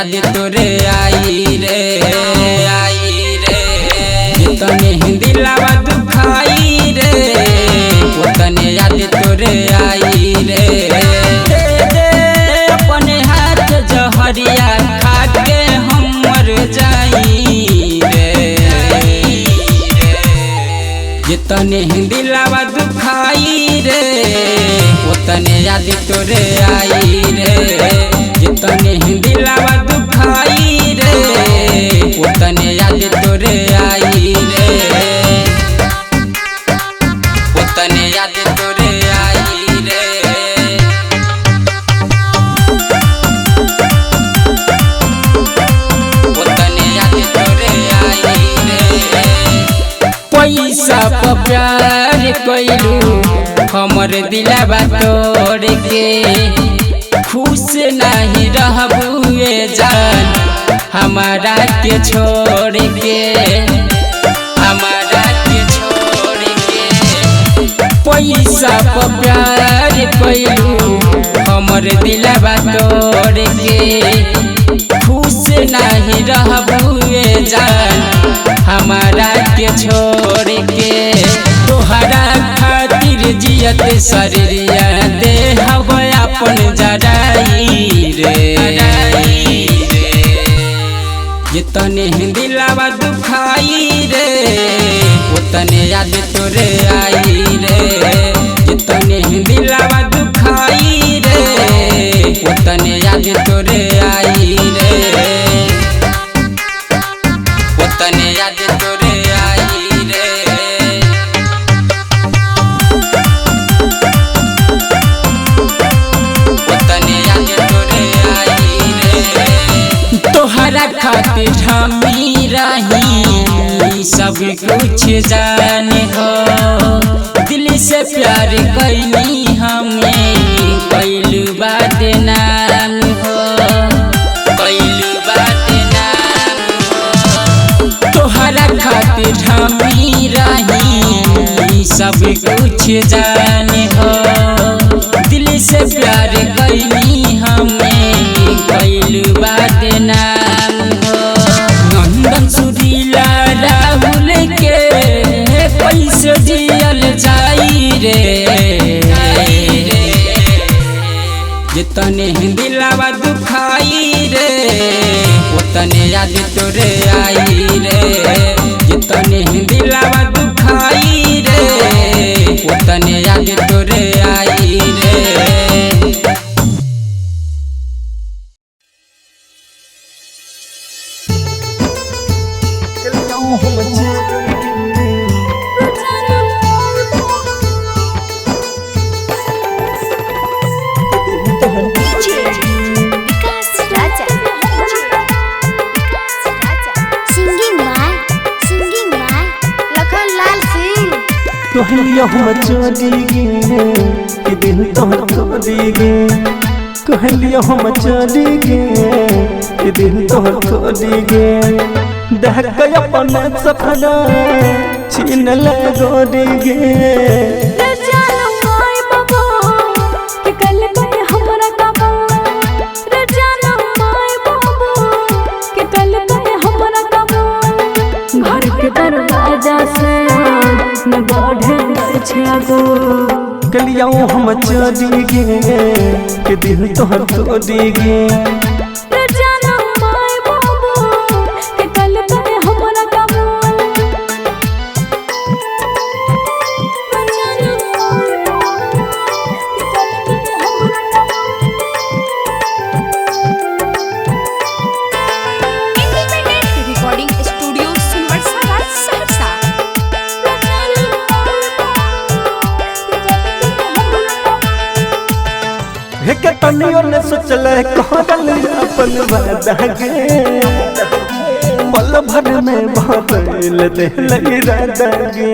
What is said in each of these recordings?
याद तोरे आई रे जितने दिलावा दुखाई रे उतने याद तोरे आई रे दे दे अपने हाथ जहरिया खा के हम मर जाई रे जितने दिलावा दुखाई रे उतने याद तोरे आई रे जितने दिलावा दुखाई रे उतने याद तोरे आई रे उतने याद तोरे आई रे उतने याद तोरे आई रे पैसा पर प्यार कइलू हमर दिलवा तोड़ के खुश नहीं रहबुए जान हमारा के छोड़ के हमारा के छोड़ के पैसा पर प्यार कइलू हमर दिलवा तोड़ के खुश नहीं रहबुए जान हमारा के छोड़ के तोहरा खातिर जियत शरीरिया दे हवा अपन जराई रे जितने दिलावा दुखाई रे उतने याद तोरे आई रे जितने दिलावा दुखाई रे उतने याद तोरे आई रे उतने याद तोरे आई रे तोहरा खातिर हमी रही सब कुछ जाने हो दिल से प्यार कैली हमें कैलू बात नाम हो कैलू बात नाम हो तोहरा खातिर हमी रही सब कुछ जाने हो दिल से प्यार कैली हमें कैलू बात नाम हो नंदन सुरीला राहुल के पैसे जियल जाई रे जितने दिलावा दुखाई रे उतने याद तोरे आई रे जितने दिलावा दुखाई रे उतने याद तोरे आई रे कहलिया हम चली गे कि दिल तोहर खोदी गे कहलिया हम चली गे कि दिल तोहर खोदी गे देख के अपन सपना छीन ले गोदी गे कलिया हम चली गे कि दिल तोहर खोदी गे तनियो ने सोचल कहल अपन वादा गे पल भर में बदल दे लगी राधा गे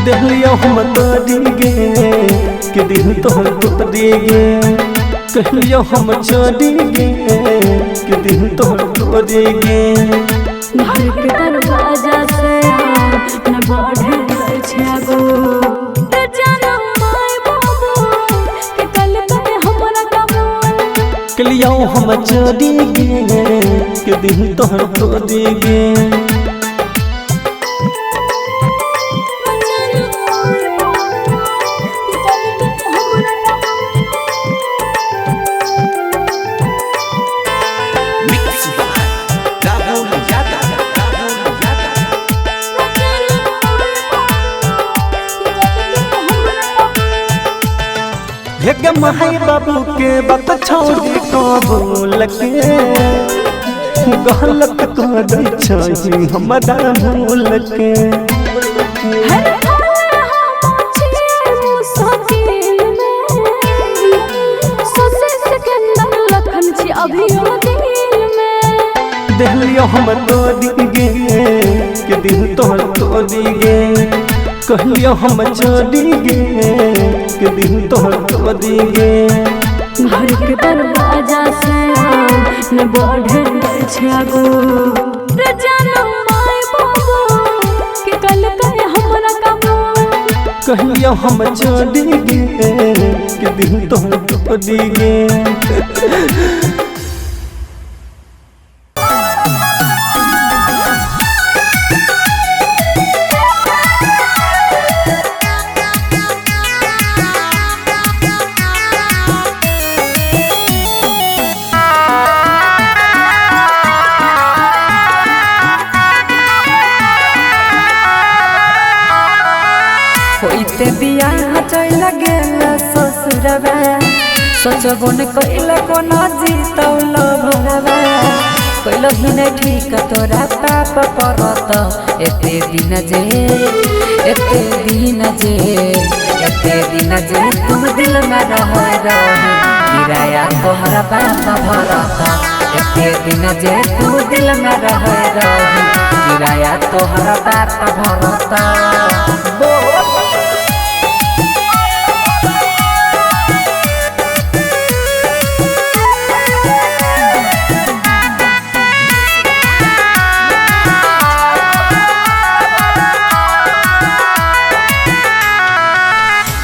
देहलिया हम तोड़ी गे कि दिल तोहर तोड़ी गे कहलियो हम छोड़ी गे कि दिल तोहर तोड़ी गे घर के दरवाजा से न बढ़े छै आगो रे जानो माय बाबू के कल पे हमरा कमल कलियो हम चोरी गे के दिल तोहर तोड़ी गे माई बाबू के बात छोड़ी कबूल के गलत कर छी हमरा भूल के दिलियो हम तोड़ी गे के दिल तोहर तोड़ी गे कहलियो हम चोरी गे के दिल तोहर तोड़ी गे घर के दरवाजा से न बढ़े छै आगो रे जानो माय बाबू के कल पे हमरा कमल कहलियो हम चोरी गे के दिल तोहर तोड़ी गे होइते बियाह चल गेल ससुरवा सोचबो न कइला कोना जीतौल भरवा कइल ही न ठीक तोरा पाप परत एते दिन जे तुम दिल में रह किराया तोहरा पाप भरत एते दिन जे तू दिल में रह किराया तोहरा पाप भरत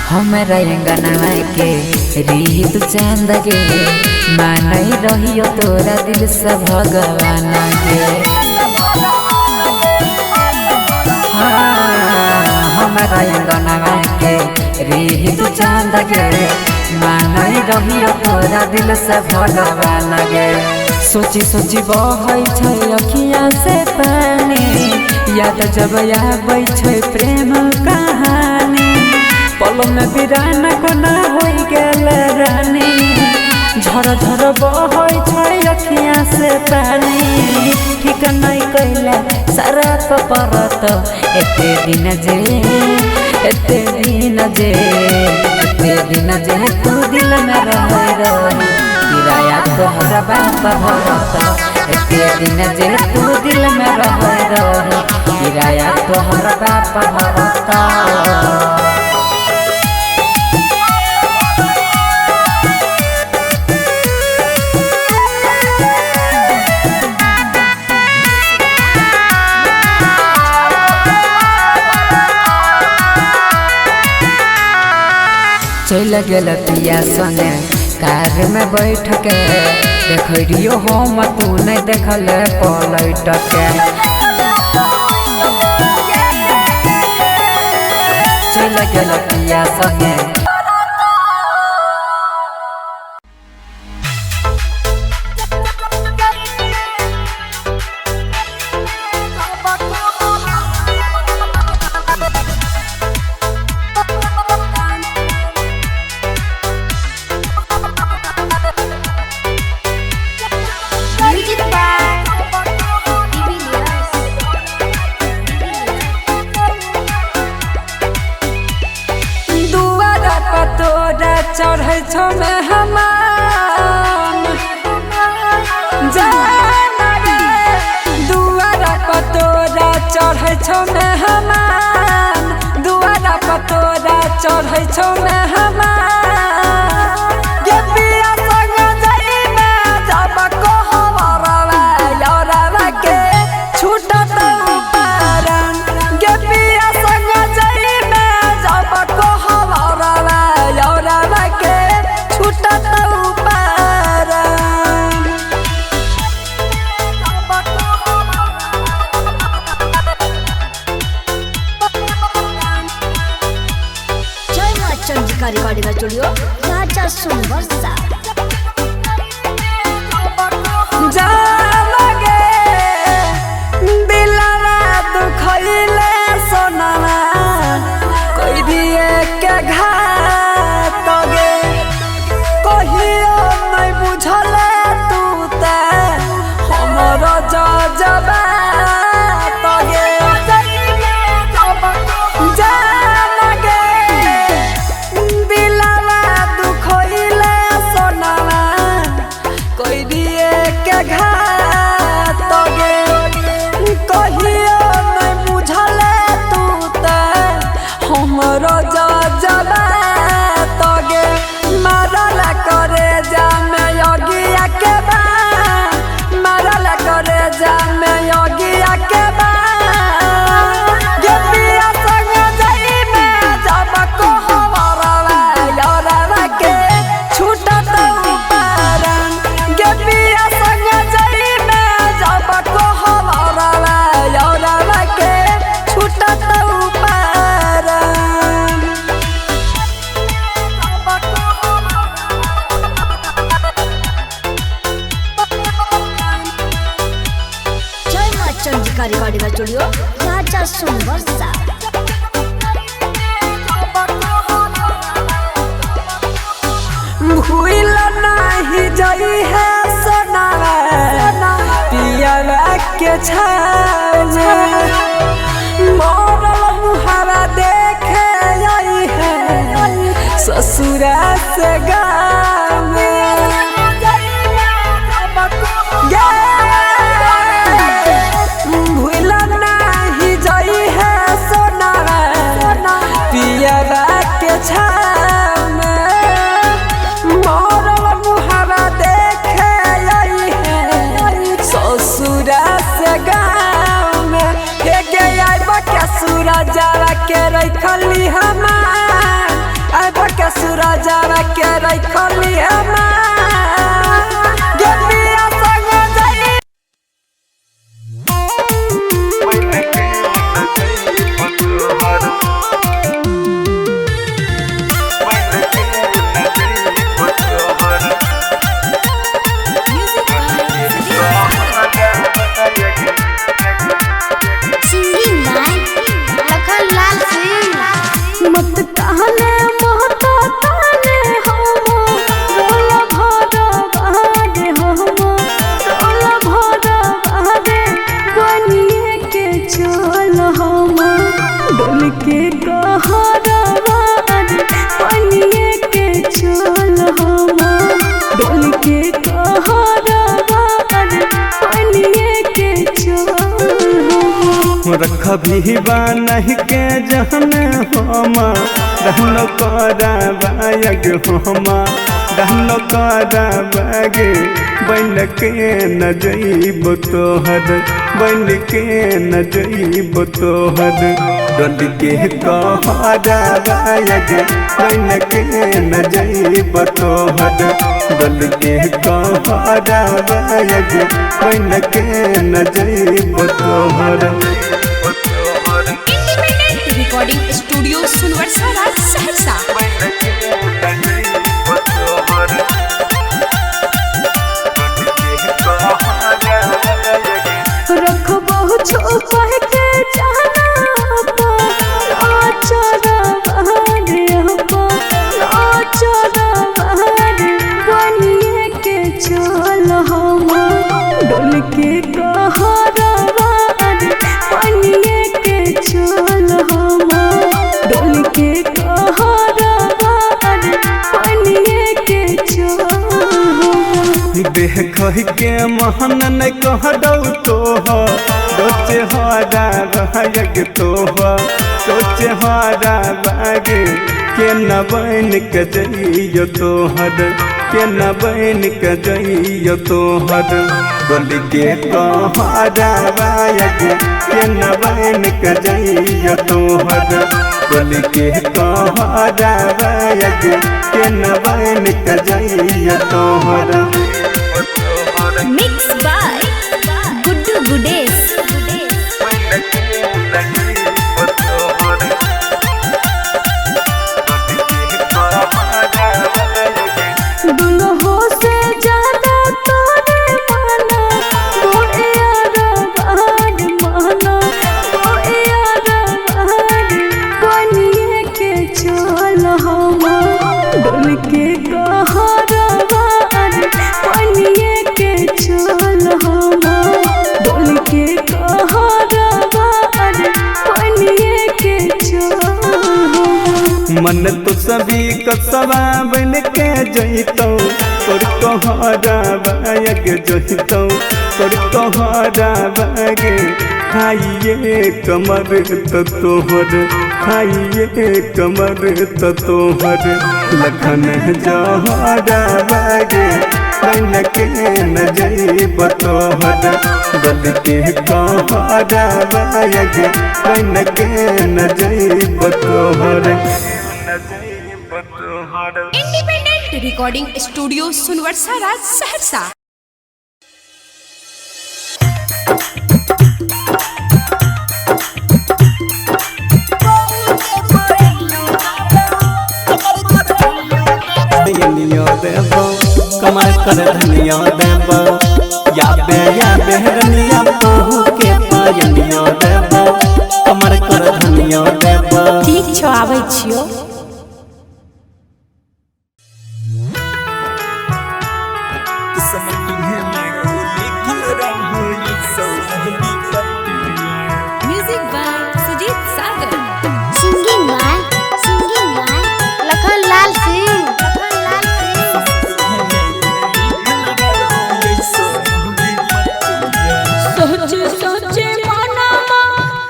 हमरा अंगनवा के रीत चांद गे मानई रहियो तोरा दिल से भगवान गे हमरा अंगनवा के रीत चांद गे मानई रहियो तोरा दिल से भगवान गे सोची सोची बहै छै अखियां से पानी याद जब आबै छै प्रेम कहानी पल में बिरान कोना होई गेल रानी झर झर बहै छै अखियां से पानी ठीक नहीं कैला सारा परत एते दिन जे तू दिल में रह किराया तोहरा बाप भरत एते दिन जे तू दिल में रह किराया तोहरा बाप भरत चल गेल पिया संगे कार में बैठ के देखियो हम तू नहीं देखल पलट के चल गेल पिया संगे चढ़े छो में हमान जाना रे दुआरा पतोरा चढ़े छो में हमान दुआरा पतोरा चढ़े छो में हमान ये पिया संग जाई में जब को हमारा यारा के छूट चंद्रिका रिकॉर्डिंग स्टूडियो राजा सुनवर्षा। दुखैले सोनामा कोई दिए के घात गे कहियो नहीं बुझले तू ते हमर जजबा तगे जान गे दिलवा दुखैले सोनामा कोई दिए के घात गे कहियो नहीं बुझले तू ते हमरो जजबा तगे मारल करे जा में योगिया के बा मारल करे जा में योगिया के बा गे पिया संग जाई में जब को हवरवा यारवा के छूटत उपारन गे पिया संग जाई में जब को हवरवा यारवा के छूटत उपारन। जय मां चंद्रिका रिकॉर्डिंग स्टूडियो राजा सुनवर्षा। भूल नहीं जाई है सोनावा पियरा के छाजे मोरल मुहारा देखे आई है ससुरा से गाँव भूल नहीं जाई है सोनावा पियरा के छाजे मोरल मुहारा देखे आई है ससुरा से गाँव में के आइब के सूरजावा के रखली हमार आइब के सूरजावा के रखली हमार गे पिया संग जाई सिंगिंग बाय लखन लाल सिंह। मत कहले महत ताने हम रोला भरा बादे हम रोला भरा बादे बनिए के चल हम डोल के कहरा बादे बनिए के चल हम डोल के कहरा बादे बनिए के चल रख भी नहीं के जहन हम रहन करा बायग हम रहन करा बागे बन के न जइब तोहर बन के न जइब तोहर डल के कहरा बायग बन के न जइब तोहर डल के कहरा बायग बन के न जइब तोहर। इंडिपेंडेंट रिकॉर्डिंग स्टूडियो सुनवर्षा राज सहरसा। रख बहु छुपा के जाना नाचरा बहारे नाचरा बहारे बनिए के चल हम डोल के कहरा बहारे बनिए के चल हम डोल के कहरा बहारे बनिए के चल देख के महन न कह दौ तोह सोचे हरा रहग तोह सोचे हरा बागे के न बन के जइयो तोहर के न बन के जइयो तोहर बोल के कहरा बाग के न बन के जइयो तोहर बोल के कहरा बाग के न बन के जइयो तोहर। Mix by Guddu Gudesh. डोल के कहरवार पनिए के चल हम डोल के कहरवार पनिए के चल मन तो सभी कसवा बन के जइतौ तोर कहरा बाग जइतौ तोर कहरा बाग खाइए कमर तो तोहर खाइए कमर तो तोहर लखन जहरा बाग बन के न जइब तोहर गल के कहरा बाग बन के न जइब तोहर इंडिपेंडेंट रिकॉर्डिंग स्टूडियो सुनवर्सा राज सहरसा। कमर कर धनिया देबो या बेहरनिया बहू के पायनिया देबो कमर कर धनिया देबो ठीक छौ आबै छियो music by Sujeet Sagar. Singing by Lakhan Lal Singh सोचे सोचे मनमा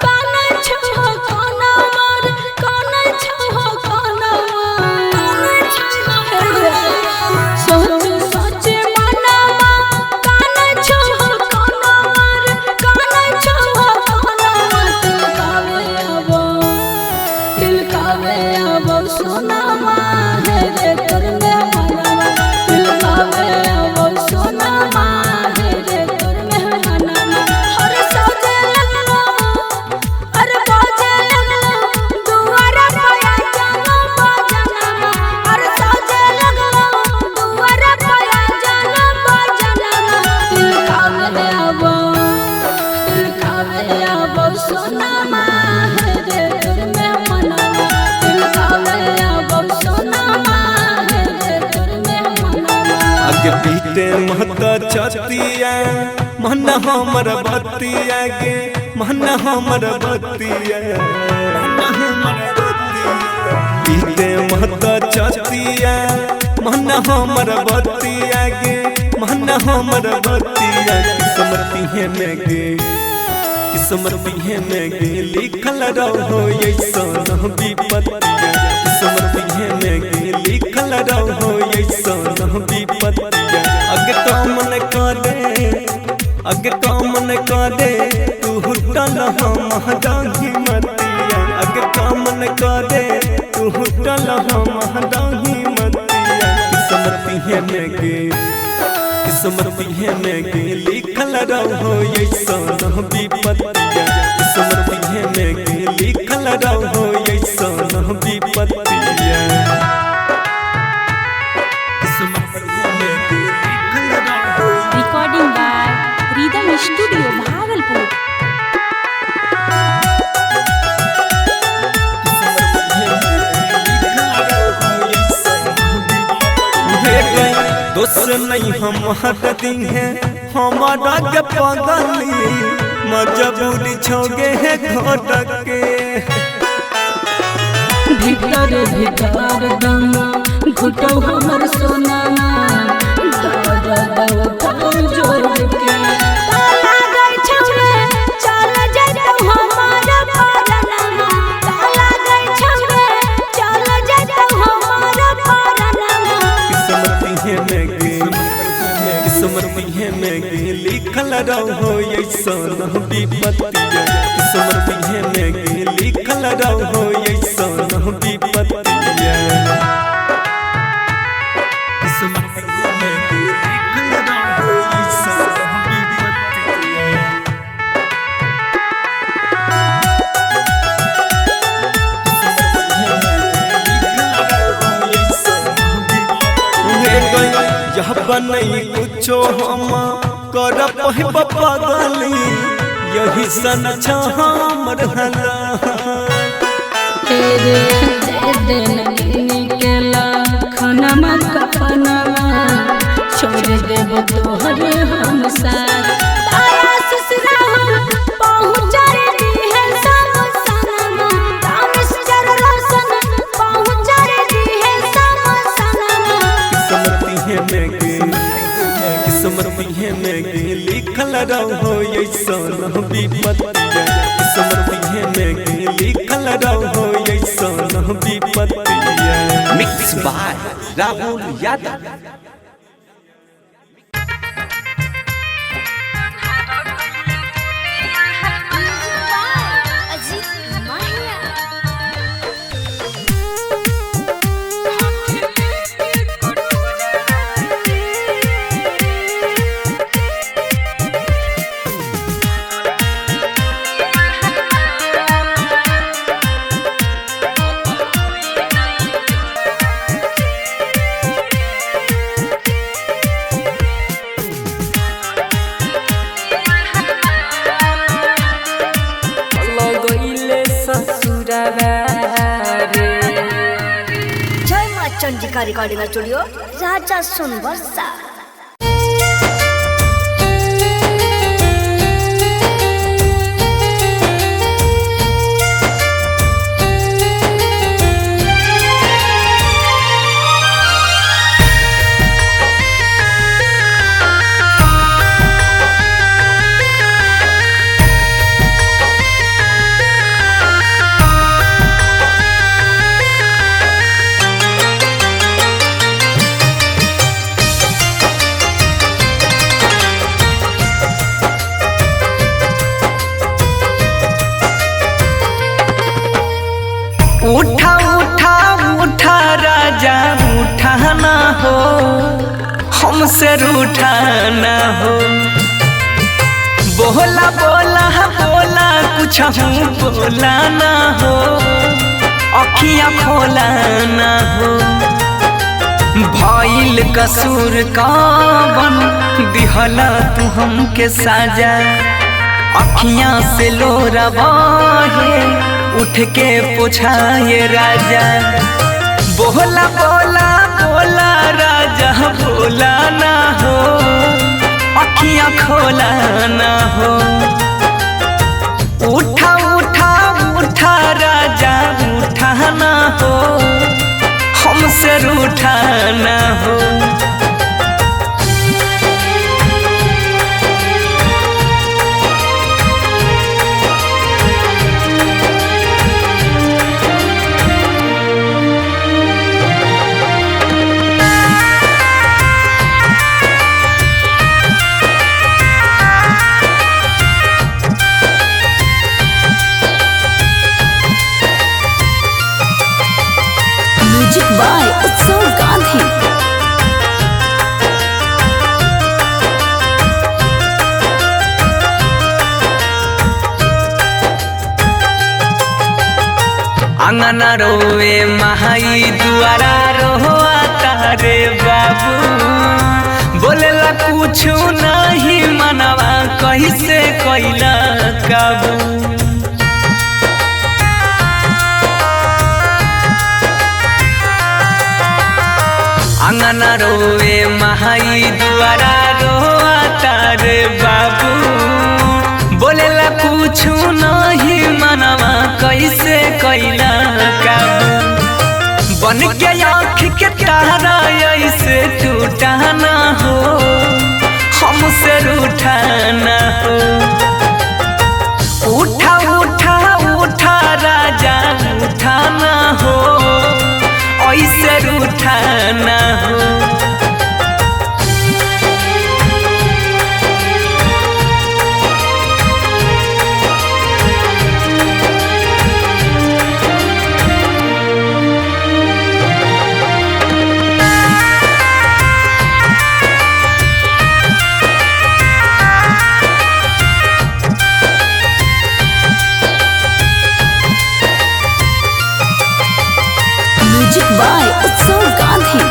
काना छो काना मार काना छो काना सोचे सोचे मनमा काना छो काना मार काना छो काना दिल कावे अब सोना मां है रे करने मना दिल कावे अब सोना मां है रे करने मना हर सौजे लगलो हर बाजे लगलो दुआरा पाया जानो बाजना हर सौजे लगलो दुआरा पाया जानो बाजना दिल कावे अब सोना मां है रे करने मना दिल कावे अब सोना मां है रे करने मना आगे पीते महता छतिया मन हमर बतिया गे मन हमर बतिया पीते महता छतिया मन हमर बतिया गे मन हमर बतिया किस्मती है में गे किस्मती है में गे लिखल रहो ऐसन विपत्तिया किस्मती है में गे लिखल रहो ऐसन विपत्तिया अगे कामन करे तू हुटल हम डांगी मतिया अगे कामन करे तू हुटल हम डांगी मतिया किस्मती है में गे किस्मती है में गे लिखल रहो ऐसन विपत्तिया किस्मती है में गे लिखल रहो ऐसन विपत्तिया recording by rhythm studio Bhagalpur दोस्त नहीं हम हटती हैं हमारा के पगली मजबूरी छोगे है घोटक के भीतर भीतर दम घुटो हमर सोना जोर के ताला गई छौरे चल जइतौ हमार परनमा ताला गई छौरे चल जइतौ हमार परनमा किस्मती है में गे लिखल रहो ऐसन विपत्तिया किस्मती है में गे लिखल रहो ऐसन विपत्तिया किस्मती है में गे लिखल रहो ऐसन विपत्तिया यह बनई कुछो हम कर पगली यही सन हमर हला तेरे दे दिन के लखन करे हम साथ तारा ससुरा हम पहुँचा दी है सब सनमा मिस्टर रोशन पहुँचा दी है सब सनमा किस्मती है में लिखल रहो ऐसन विपत्तिया किस्मती है में लिखल रहो ऐसन विपत्तिया। Mix by Rahul Yadav. Chandika recording studio Raja Sonvarsha. उठा उठा उठा राजा उठाना हो हमसे रूठाना हो बोला बोला बोला कुछ बोला ना हो अखियाँ खोलाना हो भइल कसूर कवन दिहला तू हमके साजा अखियाँ से लोरा बहे उठ के पूछाए राजा बोला बोला बोला राजा बोला ना हो अखियाँ खोला ना हो उठा उठा उठा राजा उठाना हो हमसे रूठाना हो। म्यूजिक बाय उत्सव गांधी। अंगना रोवे महाई दुआरा रोआ तारे बाबू बोलेला कुछ नहीं मनवा कैसे कैला काबू अंगना रोवे महाई दुआरा रोआ तारे बाबू बोलेला कुछ नहीं मनवा कैसे कैला काबू बन के आँख के तारा ऐसे टूटाना हो हमसे रूठाना हो उठा उठा उठा राजा उठाना हो ऐसे रूठाना हो। म्यूजिक बाय उत्सव गांधी।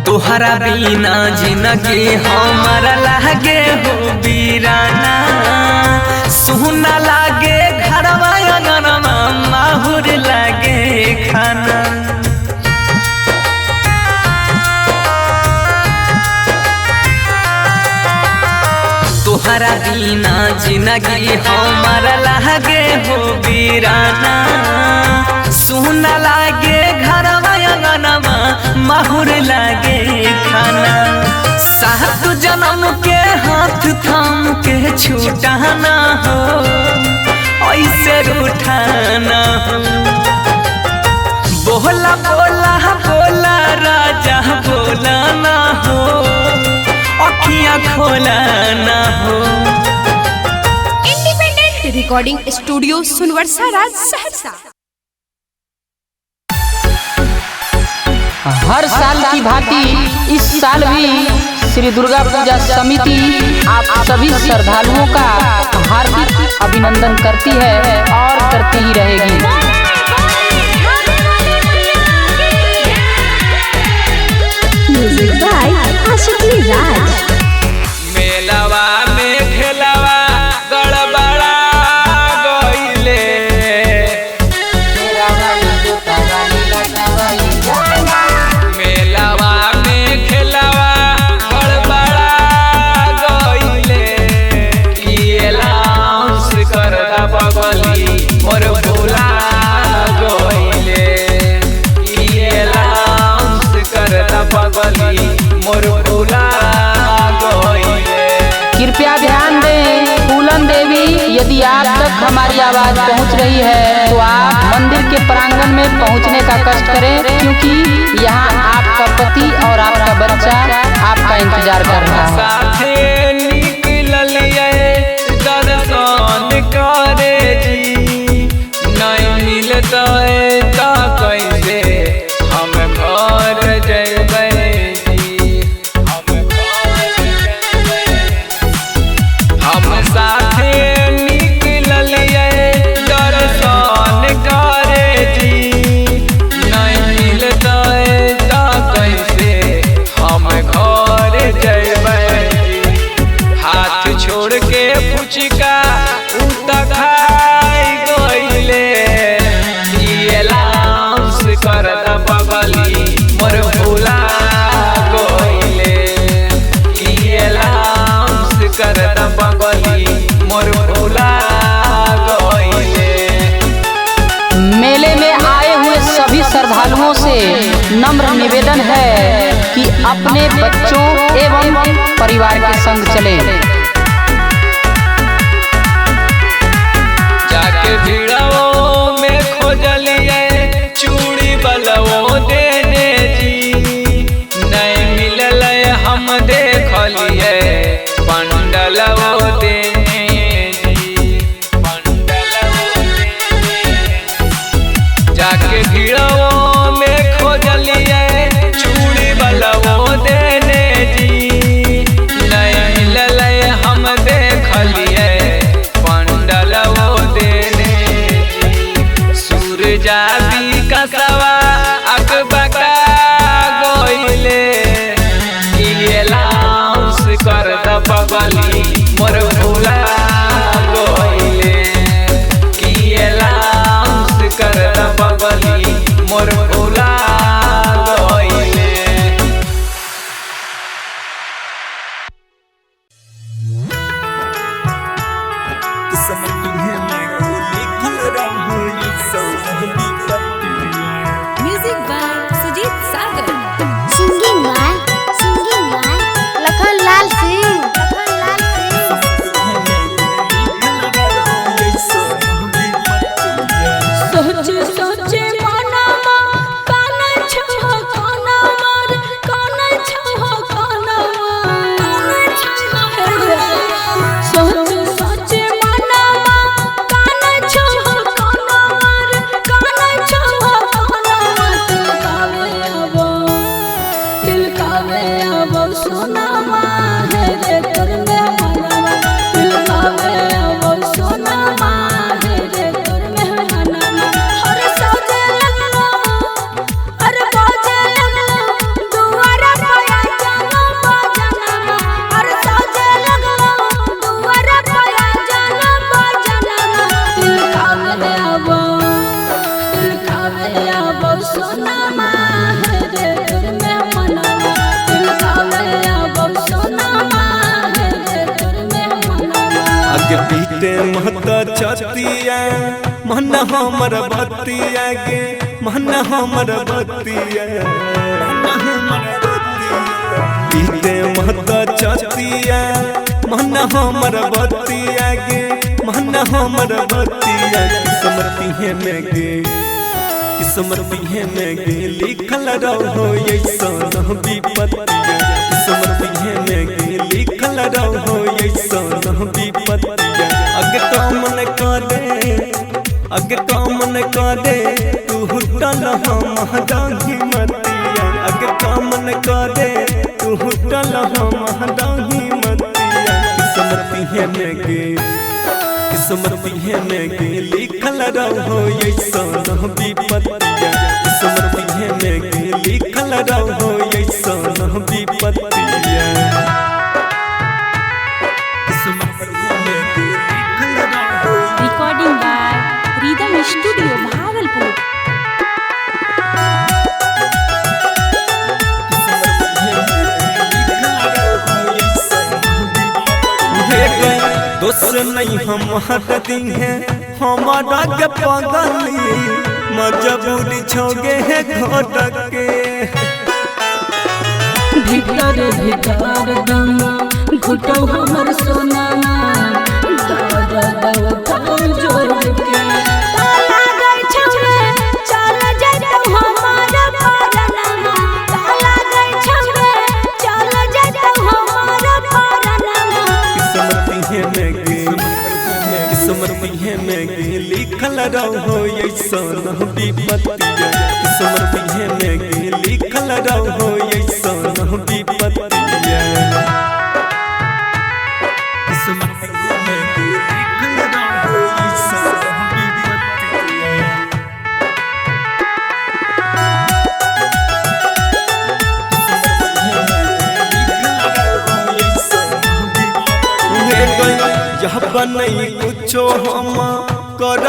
तोहरा बिना जिंदगी हमारा लागे हो बीराना सुना लागे घर तोहरा बिना जिंदगी हमारा लागे हो वीराना सुन लागे घरवा अंगनवा माहुर लागे खाना सात जन्म के हाथ थाम के छूटाना हो ऐसे रूठाना हो बोला बोला बोला राजा बोला ना हो अखियां खोला ना हो। इंडिपेंडेंट रिकॉर्डिंग स्टूडियो सुनवर्सा राज सहरसा। हर साल की भांति इस साल भी श्री दुर्गा पूजा समिति आप सभी श्रद्धालुओं का हार्दिक अभिनंदन करती है और करती ही रहेगी। म्यूजिक बाय आशिकी राज। मेलावा में खेलावा गड़बड़ा गइले मेलावा में खेलावा गड़बड़ा गइले ये लाउंस करदा बगली मोर भूला गइले ये लाउंस करदा बगली मोर भूला गइले। कृपया ध्यान दें फूलन देवी, यदि आप तक हमारी आवाज पहुंच रही है तो आप मंदिर के प्रांगण में पहुंचने का कष्ट करें, क्योंकि यहाँ आपका पति और आपका बच्चा आपका इंतजार कर रहा है। साथे निकलिए दर्शन करे जी नहीं मिलता तो कैसे हम घर जैबे जी हम साथे निकलिए दर्शन करे जी नहीं मिलता तो कैसे हम घर जैबे जी हाथ छोड़ के पुचका खाई गइले ये लाउंस करदा बगली मोर भूला गइले ये लाउंस करदा बगली मोर भूला गइले। मेले में आए हुए सभी श्रद्धालुओं से नम्र निवेदन है कि अपने बच्चों एवं परिवार के संग चलें। जाके भिड़ाओ में खोजलिए चूड़ी बलवो देने जी नहीं मिलल हम देखलिए पंडलवो देने जी पंडलवो देने जाके भिड़ाओ में खोजलिए चूड़ी बलवो देने जी नहीं मिलल बीते महता छतिया मन हमर बतिया गे मन हमर बतिया बीते महता छतिया मन हमर बतिया गे मन हमर बतिया किस्मती में गे किस्मती में गे लिखल रहो ऐसन विपत्तिया किस्मती में गे लिखल रहो ऐसन विपत्तिया अगे काम न करे तू हुटल हम दाही मतिया अगे काम न करे तू हुटल हम दाही मतिया किस्मती में गे किस्मती में गे लिखल रहो ऐसन विपत्तिया किस्मती में गे लिखल रहो ऐसन विपत्तिया recording by rhythm studio Bhagalpur. दोस्त नहीं हम हटती हैं हमारा के पगली मजबूरी छोगे है घोटक के भीतर भीतर दम घुटो हमर सोना जोर के ताला गई छौरे चल जैतौ हमार परनमा ताला गई छौरे चल जैतौ हमार परनमा किस्मती में गे लिखल रहो ऐसन विपत्तिया किस्मती में गे लिखल रहो ऐसन विपत्तिया यह बनई कुछो हम कर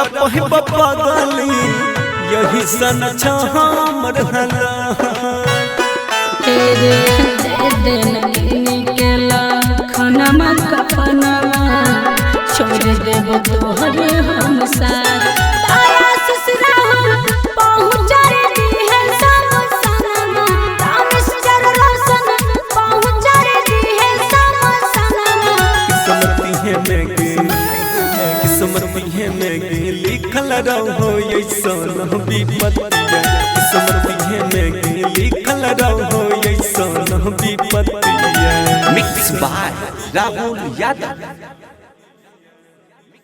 पगली यही सन हमर हला तेरे दे निकला खनमा कफनमा छोड़ देब तोहरे हम साथ तारा ससुरा हम पहुँचाए दी है समसनमा रामेश्वर रोशन पहुँचाए दी है समसनमा किस्मती में गे लिखल रहो ऐसन विपत्तिया किस्मती में गे लिखल रहो ऐसन विपत्तिया मिक्स बाय राहुल यादव।